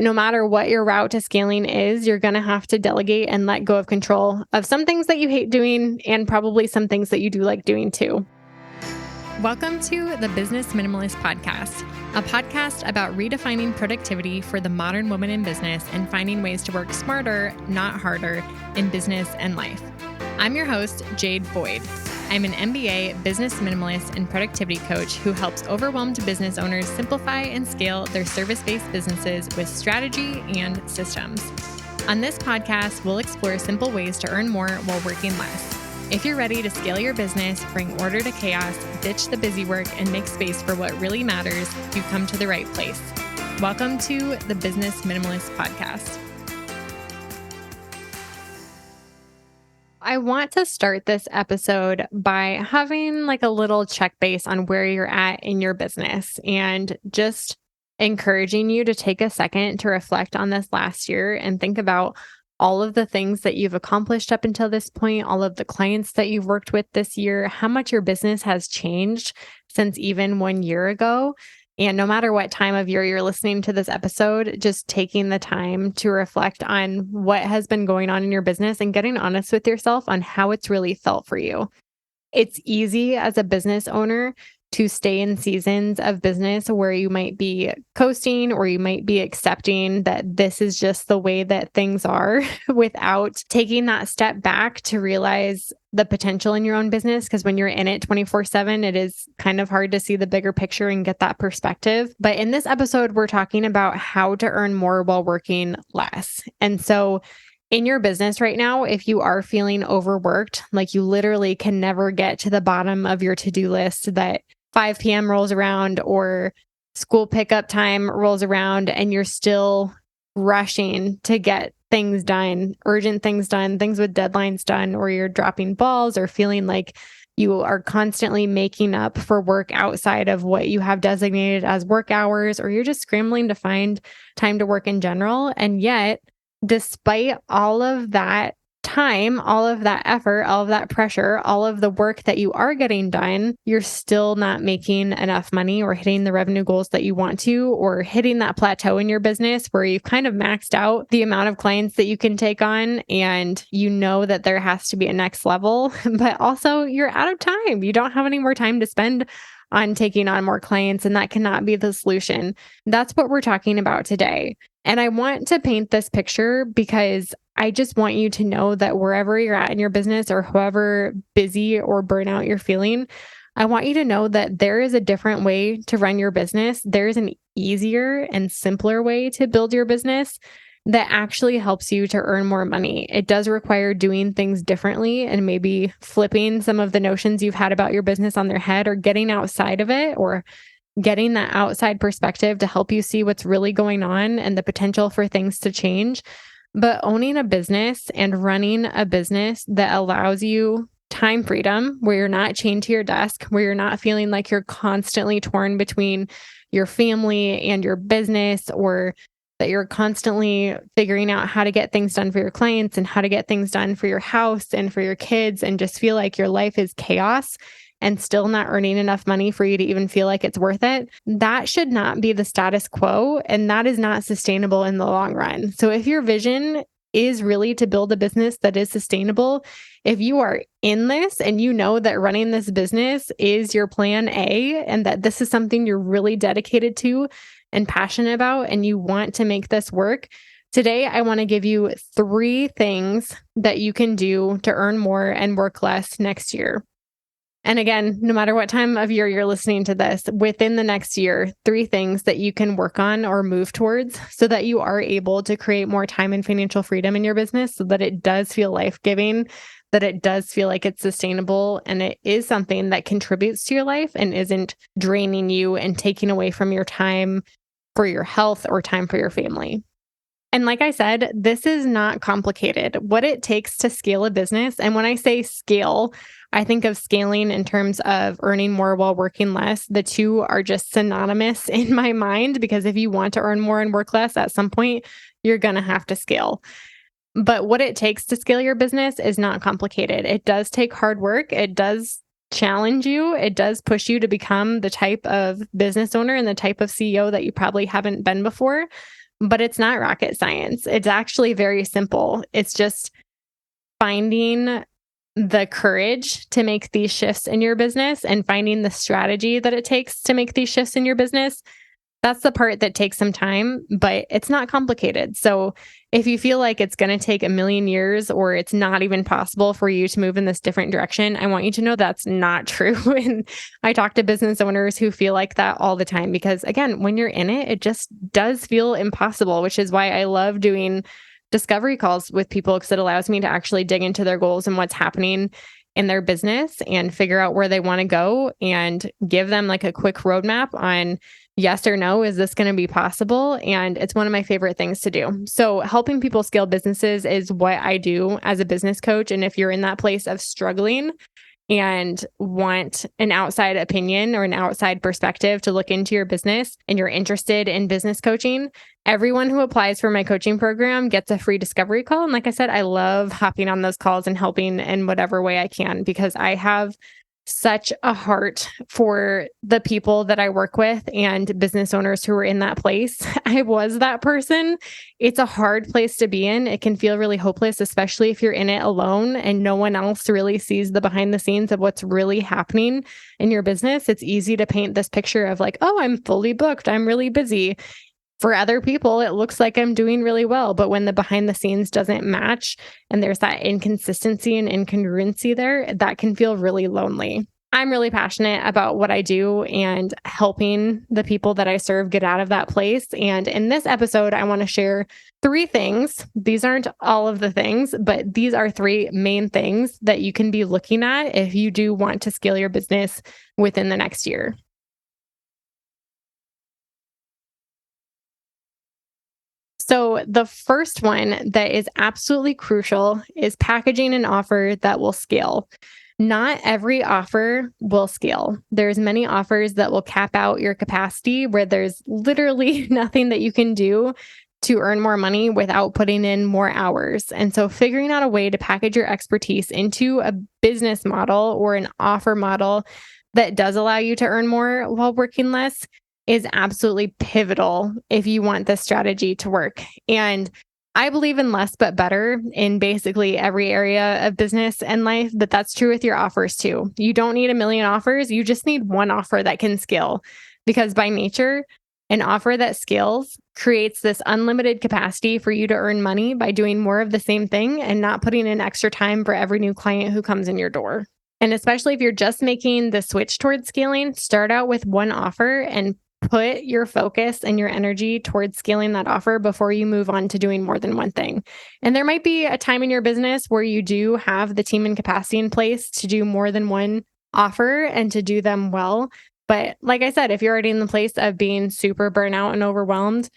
no matter what your route to scaling is, you're going to have to delegate and let go of control of some things that you hate doing and probably some things that you do like doing too. Welcome to the Business Minimalist Podcast, a podcast about redefining productivity for the modern woman in business and finding ways to work smarter, not harder, in business and life. I'm your host, Jade Boyd. I'm an MBA business minimalist and productivity coach who helps overwhelmed business owners simplify and scale their service-based businesses with strategy and systems. On this podcast, we'll explore simple ways to earn more while working less. If you're ready to scale your business, bring order to chaos, ditch the busy work, and make space for what really matters, you've come to the right place. Welcome to the Business Minimalist Podcast. I want to start this episode by having like a little check base on where you're at in your business and just encouraging you to take a second to reflect on this last year and think about all of the things that you've accomplished up until this point, all of the clients that you've worked with this year, how much your business has changed since even 1 year ago. And no matter what time of year you're listening to this episode, just taking the time to reflect on what has been going on in your business and getting honest with yourself on how it's really felt for you. It's easy as a business owner to stay in seasons of business where you might be coasting or you might be accepting that this is just the way that things are without taking that step back to realize the potential in your own business. Because when you're in it 24/7, it is kind of hard to see the bigger picture and get that perspective. But in this episode, we're talking about how to earn more while working less. And so in your business right now, if you are feeling overworked, like you literally can never get to the bottom of your to-do list, that 5 p.m. rolls around or school pickup time rolls around and you're still rushing to get things done, urgent things done, things with deadlines done, or you're dropping balls or feeling like you are constantly making up for work outside of what you have designated as work hours, or you're just scrambling to find time to work in general. And yet, despite all of that time, all of that effort, all of that pressure, all of the work that you are getting done, you're still not making enough money or hitting the revenue goals that you want to, or hitting that plateau in your business where you've kind of maxed out the amount of clients that you can take on. And you know that there has to be a next level, but also you're out of time. You don't have any more time to spend on taking on more clients, and that cannot be the solution. That's what we're talking about today. And I want to paint this picture because I just want you to know that wherever you're at in your business or however busy or burnout you're feeling, I want you to know that there is a different way to run your business. There's an easier and simpler way to build your business that actually helps you to earn more money. It does require doing things differently and maybe flipping some of the notions you've had about your business on their head, or getting outside of it, or getting that outside perspective to help you see what's really going on and the potential for things to change. But owning a business and running a business that allows you time freedom, where you're not chained to your desk, where you're not feeling like you're constantly torn between your family and your business, or that you're constantly figuring out how to get things done for your clients and how to get things done for your house and for your kids, and just feel like your life is chaos and still not earning enough money for you to even feel like it's worth it. That should not be the status quo, and that is not sustainable in the long run. So if your vision is really to build a business that is sustainable, if you are in this and you know that running this business is your plan A and that this is something you're really dedicated to and passionate about and you want to make this work, today I want to give you 3 things that you can do to earn more and work less next year. And again, no matter what time of year you're listening to this, within the next year, 3 things that you can work on or move towards so that you are able to create more time and financial freedom in your business, so that it does feel life-giving, that it does feel like it's sustainable, and it is something that contributes to your life and isn't draining you and taking away from your time for your health or time for your family. And like I said, this is not complicated. What it takes to scale a business, and when I say scale, I think of scaling in terms of earning more while working less. The two are just synonymous in my mind, because if you want to earn more and work less, at some point, you're going to have to scale. But what it takes to scale your business is not complicated. It does take hard work. It does challenge you. It does push you to become the type of business owner and the type of CEO that you probably haven't been before. but it's not rocket science. It's actually very simple. It's just finding the courage to make these shifts in your business and finding the strategy that it takes to make these shifts in your business. That's the part that takes some time, but it's not complicated. So if you feel like it's going to take a million years or it's not even possible for you to move in this different direction, I want you to know that's not true. And I talk to business owners who feel like that all the time because, again, when you're in it, it just does feel impossible, which is why I love doing discovery calls with people because it allows me to actually dig into their goals and what's happening in their business and figure out where they want to go and give them like a quick roadmap on yes or no, is this going to be possible? And it's one of my favorite things to do. So helping people scale businesses is what I do as a business coach. And if you're in that place of struggling and want an outside opinion or an outside perspective to look into your business and you're interested in business coaching, everyone who applies for my coaching program gets a free discovery call. And like I said, I love hopping on those calls and helping in whatever way I can because I have such a heart for the people that I work with and business owners who are in that place. I was that person. It's a hard place to be in. It can feel really hopeless, especially if you're in it alone and no one else really sees the behind the scenes of what's really happening in your business. It's easy to paint this picture of like, oh, I'm fully booked. I'm really busy. For other people, it looks like I'm doing really well. But when the behind the scenes doesn't match and there's that inconsistency and incongruency there, that can feel really lonely. I'm really passionate about what I do and helping the people that I serve get out of that place. And in this episode, I want to share 3 things. These aren't all of the things, but these are 3 main things that you can be looking at if you do want to scale your business within the next year. So the first one that is absolutely crucial is packaging an offer that will scale. Not every offer will scale. There's many offers that will cap out your capacity where there's literally nothing that you can do to earn more money without putting in more hours. And so figuring out a way to package your expertise into a business model or an offer model that does allow you to earn more while working less is absolutely pivotal if you want this strategy to work. And I believe in less but better in basically every area of business and life, but that's true with your offers too. You don't need a million offers. You just need one offer that can scale because by nature, an offer that scales creates this unlimited capacity for you to earn money by doing more of the same thing and not putting in extra time for every new client who comes in your door. And especially if you're just making the switch towards scaling, start out with one offer and put your focus and your energy towards scaling that offer before you move on to doing more than one thing. And there might be a time in your business where you do have the team and capacity in place to do more than one offer and to do them well. But like I said, if you're already in the place of being super burnout and overwhelmed,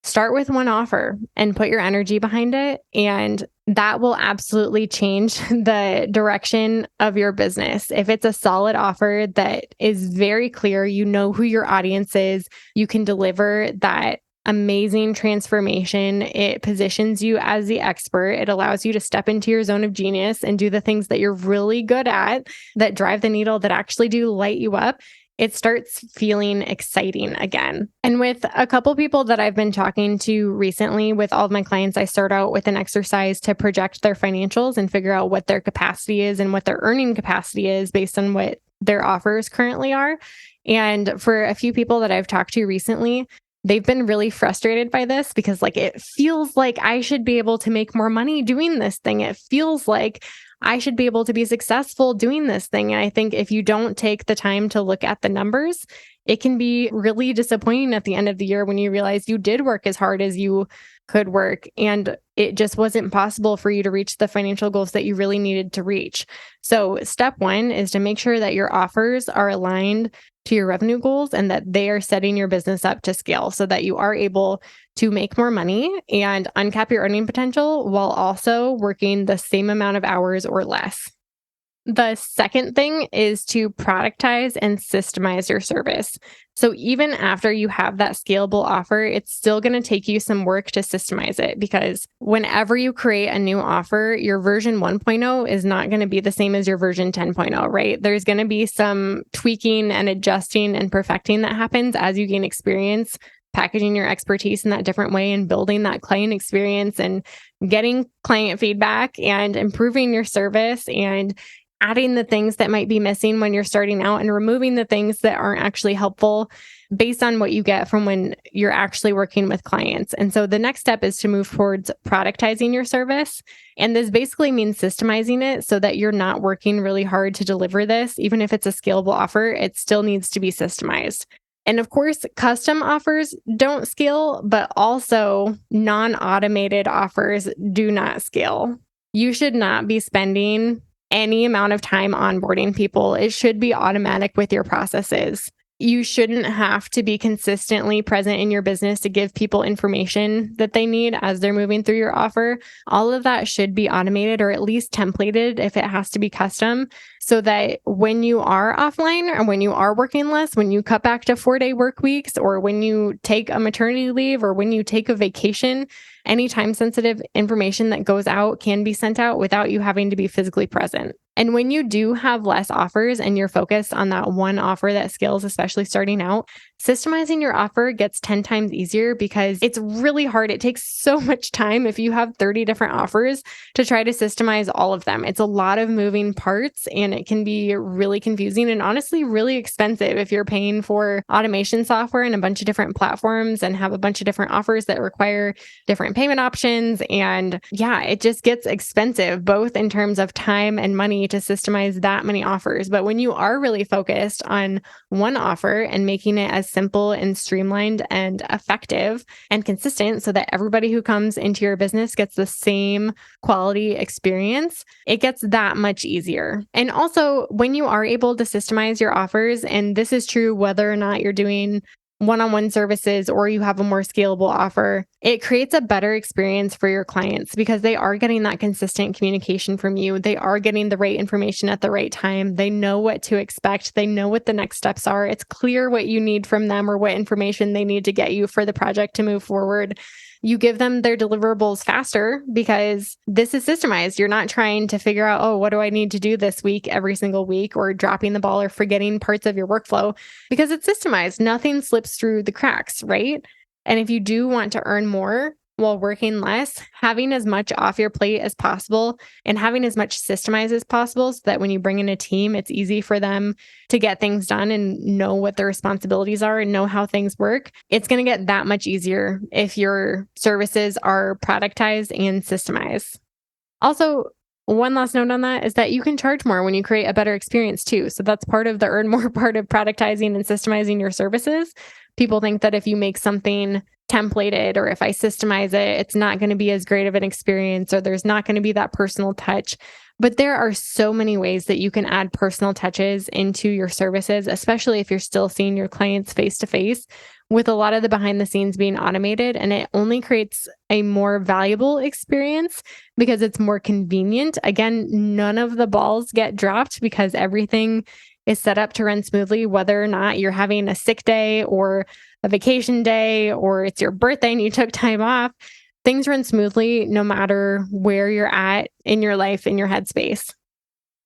start with one offer and put your energy behind it. And that will absolutely change the direction of your business. If it's a solid offer that is very clear, you know who your audience is, you can deliver that amazing transformation. It positions you as the expert. It allows you to step into your zone of genius and do the things that you're really good at that drive the needle, that actually do light you up. It starts feeling exciting again. And with a couple people that I've been talking to recently, with all of my clients, I start out with an exercise to project their financials and figure out what their capacity is and what their earning capacity is based on what their offers currently are. And for a few people that I've talked to recently, they've been really frustrated by this because it feels like I should be able to make more money doing this thing. It feels like I should be able to be successful doing this thing. And I think if you don't take the time to look at the numbers, it can be really disappointing at the end of the year when you realize you did work as hard as you could work and it just wasn't possible for you to reach the financial goals that you really needed to reach. So step 1 is to make sure that your offers are aligned to your revenue goals and that they are setting your business up to scale so that you are able to make more money and uncap your earning potential while also working the same amount of hours or less. The second thing is to productize and systemize your service. So even after you have that scalable offer, it's still going to take you some work to systemize it because whenever you create a new offer, your version 1.0 is not going to be the same as your version 10.0, right? There's going to be some tweaking and adjusting and perfecting that happens as you gain experience packaging your expertise in that different way and building that client experience and getting client feedback and improving your service and adding the things that might be missing when you're starting out and removing the things that aren't actually helpful based on what you get from when you're actually working with clients. And so the next step is to move towards productizing your service. And this basically means systemizing it so that you're not working really hard to deliver this. Even if it's a scalable offer, it still needs to be systemized. And of course, custom offers don't scale, but also non-automated offers do not scale. You should not be spending any amount of time onboarding people. It should be automatic with your processes. You shouldn't have to be consistently present in your business to give people information that they need as they're moving through your offer. All of that should be automated or at least templated if it has to be custom, so that when you are offline or when you are working less, when you cut back to 4-day work weeks, or when you take a maternity leave or when you take a vacation, any time sensitive information that goes out can be sent out without you having to be physically present. And when you do have less offers and you're focused on that one offer that scales, especially starting out, systemizing your offer gets 10 times easier because it's really hard. It takes so much time if you have 30 different offers to try to systemize all of them. It's a lot of moving parts and it can be really confusing and honestly really expensive if you're paying for automation software and a bunch of different platforms and have a bunch of different offers that require different payment options. And yeah, it just gets expensive, both in terms of time and money to systemize that many offers. But when you are really focused on one offer and making it as simple and streamlined and effective and consistent so that everybody who comes into your business gets the same quality experience, it gets that much easier. And also, when you are able to systemize your offers, and this is true whether or not you're doing one-on-one services or you have a more scalable offer, it creates a better experience for your clients because they are getting that consistent communication from you. They are getting the right information at the right time. They know what to expect. They know what the next steps are. It's clear what you need from them or what information they need to get you for the project to move forward. You give them their deliverables faster because this is systemized. You're not trying to figure out, oh, what do I need to do this week every single week, or dropping the ball or forgetting parts of your workflow because it's systemized. Nothing slips through the cracks, right? And if you do want to earn more while working less, having as much off your plate as possible and having as much systemized as possible so that when you bring in a team, it's easy for them to get things done and know what their responsibilities are and know how things work. It's going to get that much easier if your services are productized and systemized. Also, one last note on that is that you can charge more when you create a better experience too. So that's part of the earn more part of productizing and systemizing your services. People think that if you make something templated or if I systemize it, it's not going to be as great of an experience or there's not going to be that personal touch. But there are so many ways that you can add personal touches into your services, especially if you're still seeing your clients face to face, with a lot of the behind the scenes being automated. And it only creates a more valuable experience because it's more convenient. Again, none of the balls get dropped because everything is set up to run smoothly, whether or not you're having a sick day or a vacation day, or it's your birthday and you took time off. Things run smoothly no matter where you're at in your life, in your headspace.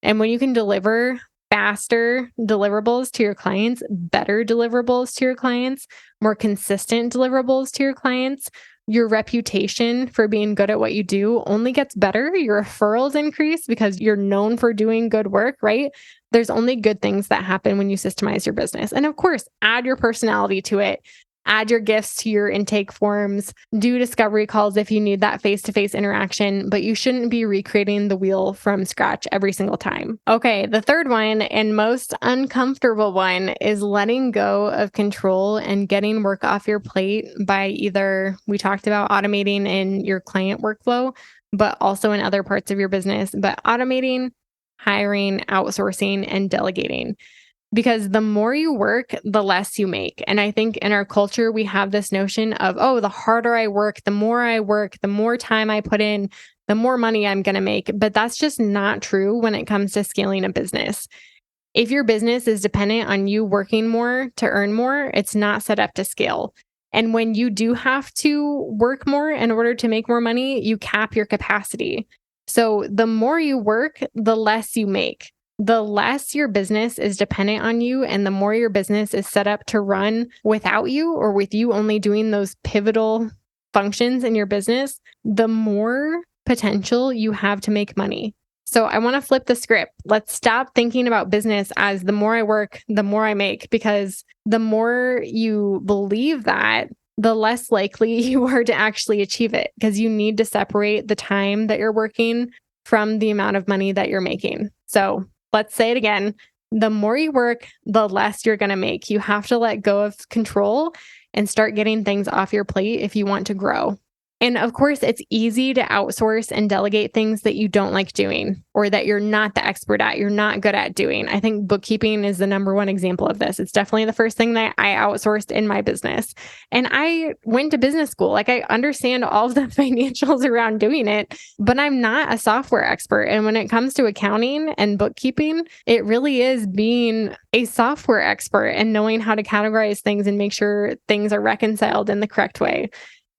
And when you can deliver faster deliverables to your clients, better deliverables to your clients, more consistent deliverables to your clients, your reputation for being good at what you do only gets better. Your referrals increase because you're known for doing good work, right? There's only good things that happen when you systemize your business. And of course, add your personality to it. Add your gifts to your intake forms. Do discovery calls if you need that face-to-face interaction, but you shouldn't be recreating the wheel from scratch every single time. Okay, the third one and most uncomfortable one is letting go of control and getting work off your plate by either, we talked about automating in your client workflow, but also in other parts of your business, but automating, hiring, outsourcing, and delegating. Because the more you work, the less you make. And I think in our culture, we have this notion of, oh, the harder I work, the more time I put in, the more money I'm going to make. But that's just not true when it comes to scaling a business. If your business is dependent on you working more to earn more, it's not set up to scale. And when you do have to work more in order to make more money, you cap your capacity. So the more you work, the less you make. the less your business is dependent on you and the more your business is set up to run without you or with you only doing those pivotal functions in your business, the more potential you have to make money. So I want to flip the script. Let's stop thinking about business as the more I work, the more I make, because the more you believe that, the less likely you are to actually achieve it, because you need to separate the time that you're working from the amount of money that you're making. So let's say it again. The more you work, the less you're going to make. You have to let go of control and start getting things off your plate if you want to grow. And of course, it's easy to outsource and delegate things that you don't like doing or that you're not the expert at, you're not good at doing. I think bookkeeping is the number one example of this. It's definitely the first thing that I outsourced in my business. And I went to business school. Like, I understand all of the financials around doing it, but I'm not a software expert. And when it comes to accounting and bookkeeping, it really is being a software expert and knowing how to categorize things and make sure things are reconciled in the correct way.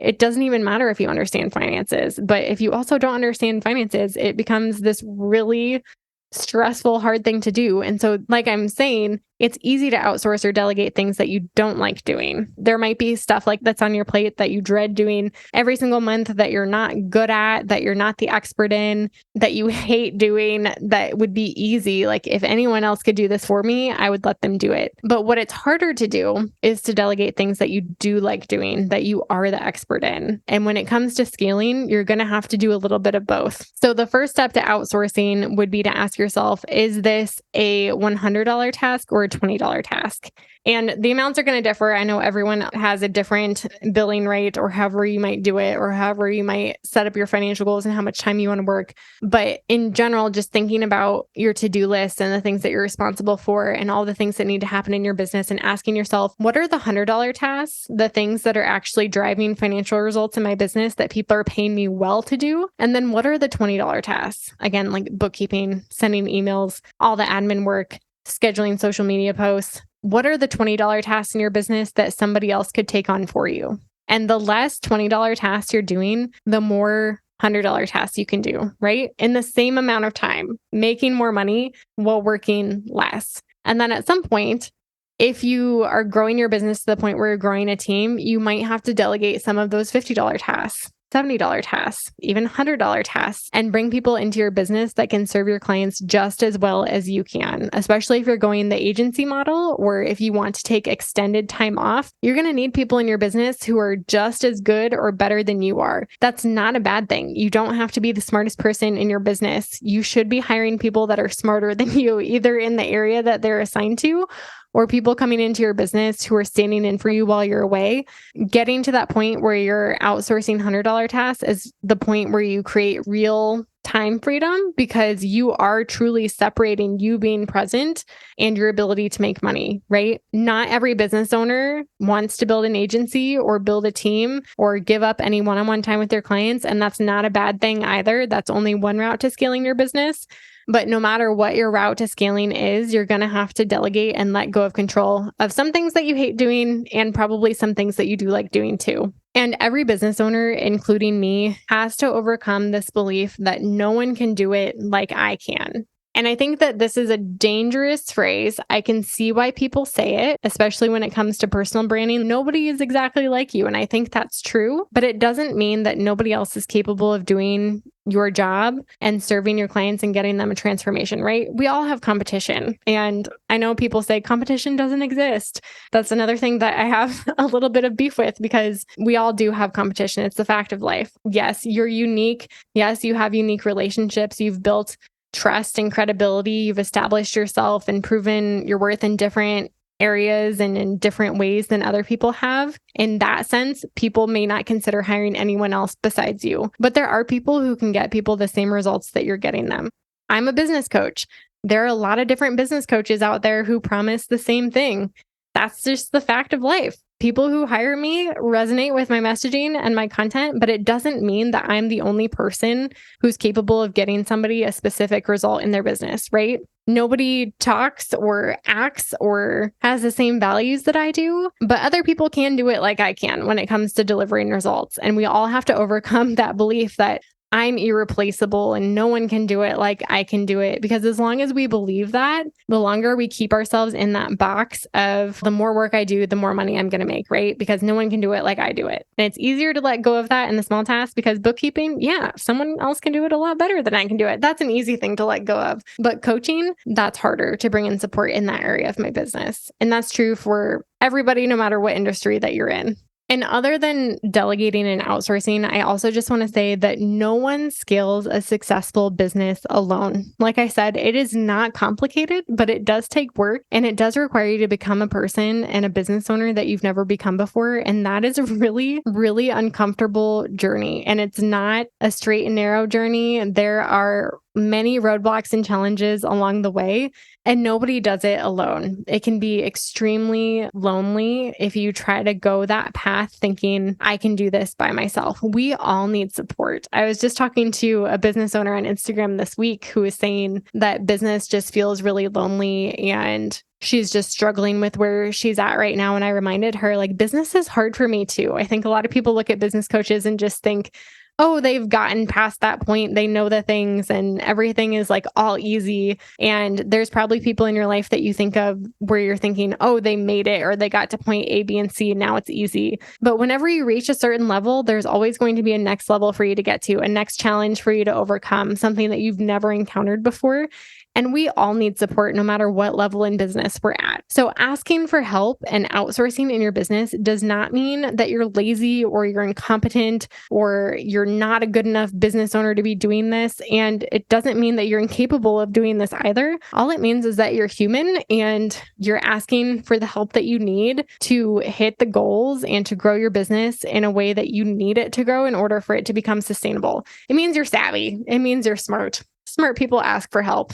It doesn't even matter if you understand finances, but if you also don't understand finances, it becomes this really stressful, hard thing to do. And so, like I'm saying, it's easy to outsource or delegate things that you don't like doing. There might be stuff like that's on your plate that you dread doing every single month, that you're not good at, that you're not the expert in, that you hate doing, that would be easy. Like, if anyone else could do this for me, I would let them do it. But what it's harder to do is to delegate things that you do like doing, that you are the expert in. And when it comes to scaling, you're going to have to do a little bit of both. So the first step to outsourcing would be to ask yourself, is this a $100 task or a $20 task? And the amounts are going to differ. I know everyone has a different billing rate, or however you might do it, or however you might set up your financial goals and how much time you want to work. But in general, just thinking about your to-do list and the things that you're responsible for and all the things that need to happen in your business, and asking yourself, what are the $100 tasks, the things that are actually driving financial results in my business that people are paying me well to do? And then what are the $20 tasks? Again, like bookkeeping, sending emails, all the admin work, scheduling social media posts. What are the $20 tasks in your business that somebody else could take on for you? And the less $20 tasks you're doing, the more $100 tasks you can do, right? In the same amount of time, making more money while working less. And then at some point, if you are growing your business to the point where you're growing a team, you might have to delegate some of those $50 tasks, $70 tasks, even $100 tasks, and bring people into your business that can serve your clients just as well as you can, especially if you're going the agency model, or if you want to take extended time off. You're going to need people in your business who are just as good or better than you are. That's not a bad thing. You don't have to be the smartest person in your business. You should be hiring people that are smarter than you, either in the area that they're assigned to, or people coming into your business who are standing in for you while you're away. Getting to that point where you're outsourcing $100 tasks is the point where you create real time freedom, because you are truly separating you being present and your ability to make money, right? Not every business owner wants to build an agency or build a team or give up any one-on-one time with their clients. And that's not a bad thing either. That's only one route to scaling your business. But no matter what your route to scaling is, you're going to have to delegate and let go of control of some things that you hate doing, and probably some things that you do like doing too. And every business owner, including me, has to overcome this belief that no one can do it like I can. And I think that this is a dangerous phrase. I can see why people say it, especially when it comes to personal branding. Nobody is exactly like you. And I think that's true, but it doesn't mean that nobody else is capable of doing your job and serving your clients and getting them a transformation, right? We all have competition. And I know people say competition doesn't exist. That's another thing that I have a little bit of beef with, because we all do have competition. It's the fact of life. Yes, you're unique. Yes, you have unique relationships. You've built trust and credibility. You've established yourself and proven your worth in different areas and in different ways than other people have. In that sense, people may not consider hiring anyone else besides you, but there are people who can get people the same results that you're getting them. I'm a business coach. There are a lot of different business coaches out there who promise the same thing. That's just the fact of life. People who hire me resonate with my messaging and my content, but it doesn't mean that I'm the only person who's capable of getting somebody a specific result in their business, right? Nobody talks or acts or has the same values that I do, but other people can do it like I can when it comes to delivering results. And we all have to overcome that belief that I'm irreplaceable and no one can do it like I can do it. Because as long as we believe that, the longer we keep ourselves in that box of the more work I do, the more money I'm going to make, right? Because no one can do it like I do it. And it's easier to let go of that in the small tasks because bookkeeping, yeah, someone else can do it a lot better than I can do it. That's an easy thing to let go of. But coaching, that's harder to bring in support in that area of my business. And that's true for everybody, no matter what industry that you're in. And other than delegating and outsourcing, I also just want to say that no one scales a successful business alone. Like I said, it is not complicated, but it does take work and it does require you to become a person and a business owner that you've never become before. And that is a really, really uncomfortable journey. And it's not a straight and narrow journey. There are many roadblocks and challenges along the way, and nobody does it alone. It can be extremely lonely if you try to go that path thinking, I can do this by myself. We all need support. I was just talking to a business owner on Instagram this week who was saying that business just feels really lonely and she's just struggling with where she's at right now. And I reminded her, like, business is hard for me too. I think a lot of people look at business coaches and just think, oh, they've gotten past that point. They know the things and everything is like all easy. And there's probably people in your life that you think of where you're thinking, oh, they made it or they got to point A, B, and C. Now it's easy. But whenever you reach a certain level, there's always going to be a next level for you to get to, a next challenge for you to overcome, something that you've never encountered before. And we all need support no matter what level in business we're at. So asking for help and outsourcing in your business does not mean that you're lazy or you're incompetent or you're not a good enough business owner to be doing this. And it doesn't mean that you're incapable of doing this either. All it means is that you're human and you're asking for the help that you need to hit the goals and to grow your business in a way that you need it to grow in order for it to become sustainable. It means you're savvy. It means you're smart. Smart people ask for help.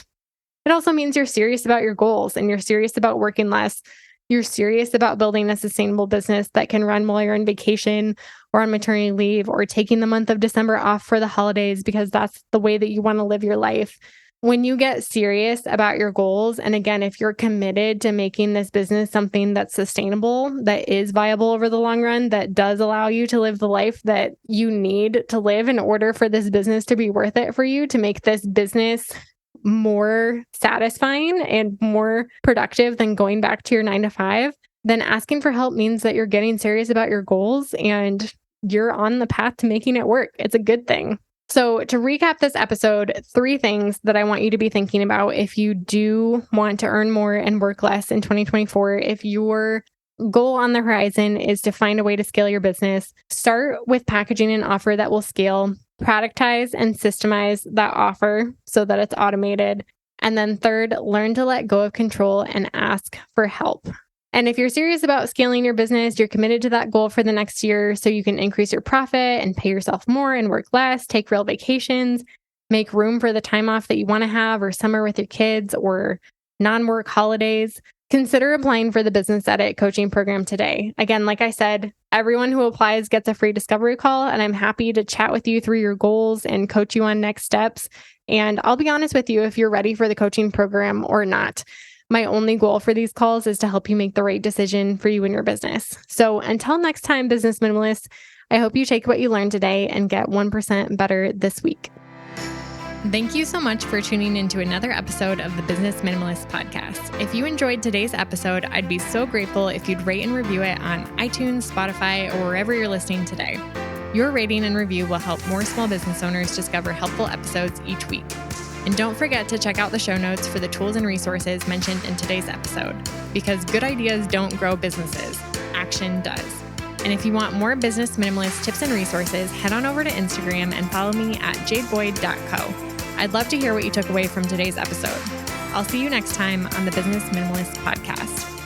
It also means you're serious about your goals and you're serious about working less. You're serious about building a sustainable business that can run while you're on vacation or on maternity leave or taking the month of December off for the holidays because that's the way that you want to live your life. When you get serious about your goals, and again, if you're committed to making this business something that's sustainable, that is viable over the long run, that does allow you to live the life that you need to live in order for this business to be worth it for you, to make this business more satisfying and more productive than going back to your 9 to 5, then asking for help means that you're getting serious about your goals and you're on the path to making it work. It's a good thing. So to recap this episode, 3 things that I want you to be thinking about if you do want to earn more and work less in 2024. If your goal on the horizon is to find a way to scale your business, start with packaging an offer that will scale. Productize and systemize that offer so that it's automated. And then 3rd, learn to let go of control and ask for help. And if you're serious about scaling your business, you're committed to that goal for the next year so you can increase your profit and pay yourself more and work less, take real vacations, make room for the time off that you want to have or summer with your kids or non-work holidays. Consider applying for the Business Edit coaching program today. Again, like I said, everyone who applies gets a free discovery call, and I'm happy to chat with you through your goals and coach you on next steps. And I'll be honest with you if you're ready for the coaching program or not. My only goal for these calls is to help you make the right decision for you and your business. So until next time, business minimalists, I hope you take what you learned today and get 1% better this week. Thank you so much for tuning into another episode of the Business Minimalist Podcast. If you enjoyed today's episode, I'd be so grateful if you'd rate and review it on iTunes, Spotify, or wherever you're listening today. Your rating and review will help more small business owners discover helpful episodes each week. And don't forget to check out the show notes for the tools and resources mentioned in today's episode, because good ideas don't grow businesses, action does. And if you want more business minimalist tips and resources, head on over to Instagram and follow me at jadeboyd.co. I'd love to hear what you took away from today's episode. I'll see you next time on the Business Minimalist Podcast.